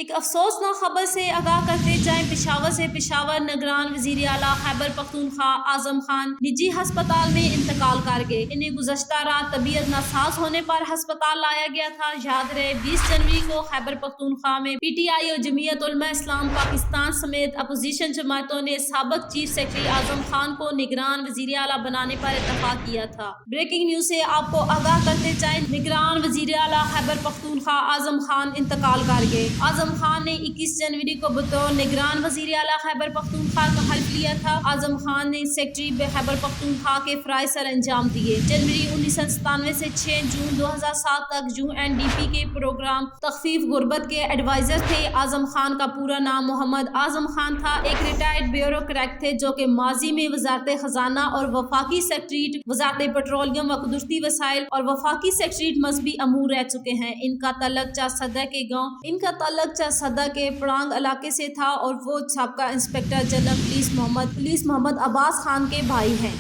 ایک افسوسناک خبر سے آگاہ کرتے جائیں پشاور سے پشاور نگران وزیر اعلیٰ خیبر پختونخوا اعظم خان نجی ہسپتال میں انتقال کر گئے۔ انہیں گزشتہ رات طبیعت ناساز ہونے پر ہسپتال لایا گیا تھا۔ یاد رہے 20 جنوری کو خیبر پختونخوا میں پی ٹی آئی اور جمعیت علماء اسلام پاکستان سمیت اپوزیشن جماعتوں نے سابق چیف سیکرٹری اعظم خان کو نگران وزیر اعلیٰ بنانے پر اتفاق کیا تھا۔ بریکنگ نیوز سے آپ کو آگاہ کرتے جائیں نگران وزیر اعلیٰ خیبر پختونخوا اعظم خان انتقال کر گئے۔ اعظم خان نے 21 جنوری کو بطور نگران وزیر اعلیٰ خیبر پختونخوا کا حلف لیا تھا۔ اعظم خان نے سیکرٹری خیبر پختونخوا کے فرائض سر انجام دیے۔ جنوری 1997 سے 6 جون 2007 تک یو این ڈی پی کے پروگرام تخفیف غربت کے ایڈوائزر تھے۔ اعظم خان کا پورا نام محمد اعظم خان تھا۔ ایک ریٹائرڈ بیوروکریٹ تھے جو کہ ماضی میں وزارت خزانہ اور وفاقی سیکریٹریٹ وزارت پیٹرولیم و قدرتی وسائل اور وفاقی سیکریٹریٹ مذہبی امور رہ چکے ہیں۔ ان کا تعلق صدہ کے پڑانگ علاقے سے تھا اور وہ سابقہ انسپکٹر جنرل پولیس محمد عباس خان کے بھائی ہیں۔